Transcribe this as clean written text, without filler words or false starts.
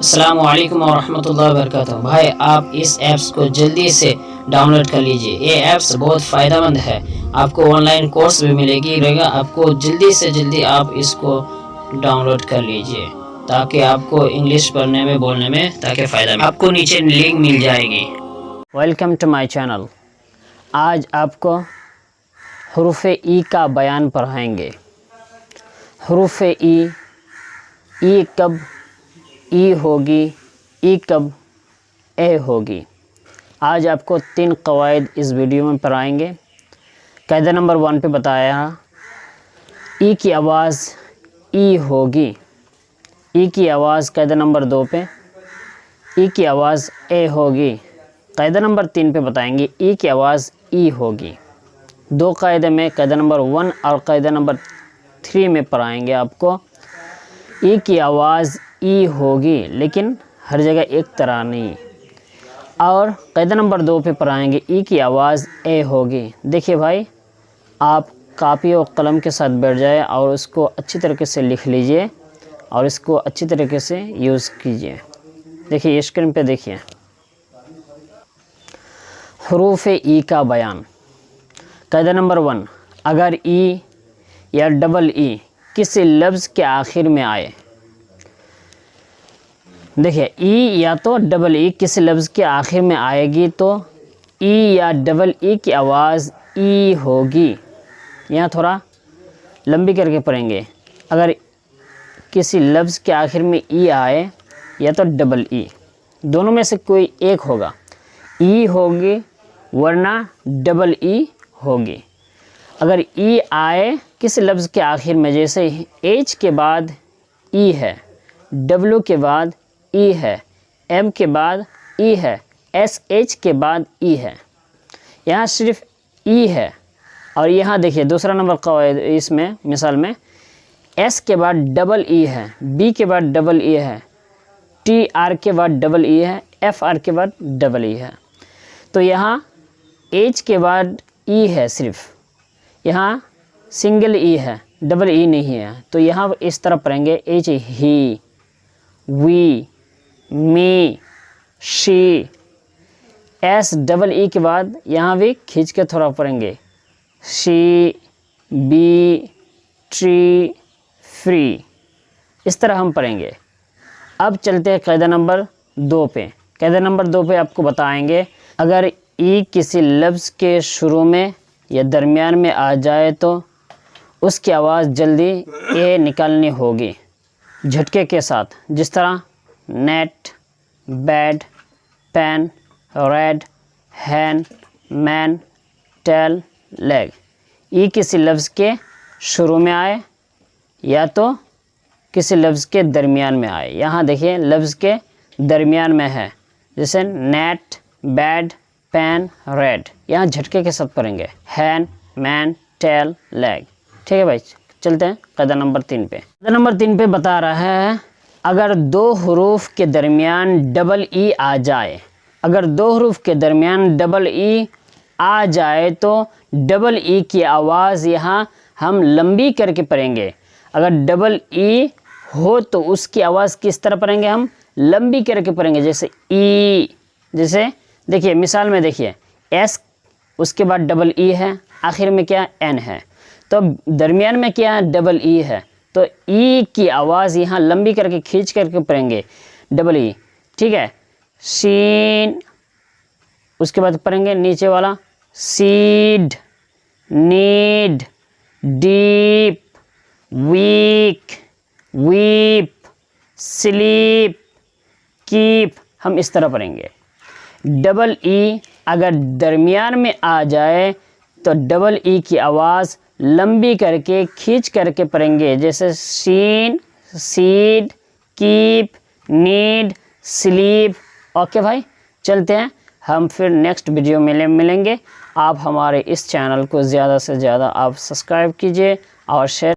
السلام علیکم ورحمۃ اللہ وبرکاتہ۔ بھائی آپ اس ایپس کو جلدی سے ڈاؤن لوڈ کر لیجئے، یہ ایپس بہت فائدہ مند ہے، آپ کو آن لائن کورس بھی ملے گا، آپ کو جلدی سے جلدی آپ اس کو ڈاؤن لوڈ کر لیجئے تاکہ آپ کو انگلش پڑھنے میں بولنے میں تاکہ فائدہ ملے۔ آپ کو نیچے لنک مل جائے گی۔ Welcome to my channel. آج آپ کو حروف ای کا بیان پڑھائیں گے۔ حروف ای کب ای ہوگی، ای کب اے ہوگی۔ آج آپ کو 3 قواعد اس ویڈیو میں پڑھائیں گے۔ قاعدہ نمبر 1 پہ بتایا ای کی آواز ای ہوگی، ای کی آواز قاعدہ نمبر 2 پہ ای کی آواز اے ہوگی، قاعدہ نمبر 3 پہ بتائیں گے ای کی آواز ای ہوگی۔ 2 قاعدے میں قاعدہ نمبر 1 اور قاعدہ نمبر 3 میں پڑھائیں گے آپ کو ای کی آواز ای ہوگی لیکن ہر جگہ ایک طرح نہیں، اور قاعدہ نمبر 2 پہ پڑھائیں گے ای کی آواز اے ہوگی۔ دیکھیے بھائی، آپ کاپی اور قلم کے ساتھ بیٹھ جائے اور اس کو اچھی طریقے سے لکھ لیجئے اور اس کو اچھی طریقے سے یوز کیجئے۔ دیکھیے اسکرین پہ دیکھیے، حروف ای کا بیان۔ قاعدہ نمبر 1، اگر ای یا ڈبل ای کسی لفظ کے آخر میں آئے، دیکھیے ای یا تو ڈبل ای کسی لفظ کے آخر میں آئے گی تو ای یا ڈبل ای کی آواز ای ہوگی۔ یہاں تھوڑا لمبی کر کے پڑھیں گے، اگر کسی لفظ کے آخر میں ای آئے یا تو ڈبل ای، دونوں میں سے کوئی ایک ہوگا، ای ہوگی ورنہ ڈبل ای ہوگی۔ اگر ای آئے کسی لفظ کے آخر میں، جیسے ایچ کے بعد ای ہے، ڈبلو کے بعد ای ہے، ایم کے بعد ای ہے، ایس ایچ کے بعد ای ہے، یہاں صرف ای ہے۔ اور یہاں دیکھیے دوسرا نمبر قواعد، اس میں مثال میں ایس کے بعد ڈبل ای ہے، بی کے بعد ڈبل ای ہے، ٹی آر کے بعد ڈبل ای ہے، ایف آر کے بعد ڈبل ای ہے، تو یہاں ایچ کے بعد ای ہے، صرف یہاں سنگل ای ہے، ڈبل ای نہیں ہے، تو یہاں اس طرح پڑھیں گے ایچ ہی، وی، می، شی۔ ایس ڈبل ای کے بعد یہاں بھی کھینچ کے تھوڑا پڑھیں گے، شی، بی، ٹری، فری، اس طرح ہم پڑھیں گے۔ اب چلتے ہیں قاعدہ نمبر 2 پہ۔ قاعدہ نمبر 2 پہ آپ کو بتائیں گے اگر ای کسی لفظ کے شروع میں یا درمیان میں آ جائے تو اس کی آواز جلدی اے نکالنی ہوگی جھٹکے کے ساتھ، جس طرح نیٹ، بیڈ، پین، ریڈ، ہین، مین، ٹیل، لیگ۔ ای کسی لفظ کے شروع میں آئے یا تو کسی لفظ کے درمیان میں آئے، یہاں دیکھیے لفظ کے درمیان میں ہے، جیسے نیٹ، بیڈ، پین، ریڈ، یہاں جھٹکے کے ساتھ پڑھیں گے، ہین، مین، ٹیل، لیگ۔ ٹھیک ہے بھائی، چلتے ہیں قاعدہ نمبر 3 پہ۔ قاعدہ نمبر 3 پہ بتا رہا ہے اگر 2 حروف کے درمیان ڈبل ای آ جائے، اگر 2 حروف کے درمیان ڈبل ای آ جائے تو ڈبل ای کی آواز یہاں ہم لمبی کر کے پڑھیں گے۔ اگر ڈبل ای ہو تو اس کی آواز کس طرح پڑھیں گے؟ ہم لمبی کر کے پڑھیں گے، جیسے ای، جیسے دیکھیے مثال میں دیکھیے ایس، اس کے بعد ڈبل ای ہے، آخر میں کیا این ہے، تو درمیان میں کیا ڈبل ای ہے، تو ای کی آواز یہاں لمبی کر کے کھینچ کر کے پڑھیں گے، ڈبل ای۔ ٹھیک ہے، شین، اس کے بعد پڑھیں گے نیچے والا seed, need, deep, week, weep, sleep, keep, ہم اس طرح پڑھیں گے۔ ڈبل ای اگر درمیان میں آ جائے تو ڈبل ای کی آواز لمبی کر کے کھینچ کر کے پڑھیں گے، جیسے sheen, seed, keep, need, sleep. Okay بھائی، چلتے ہیں، ہم پھر نیکسٹ ویڈیو میں ملیں گے۔ آپ ہمارے اس چینل کو زیادہ سے زیادہ آپ سبسکرائب کیجئے اور شیئر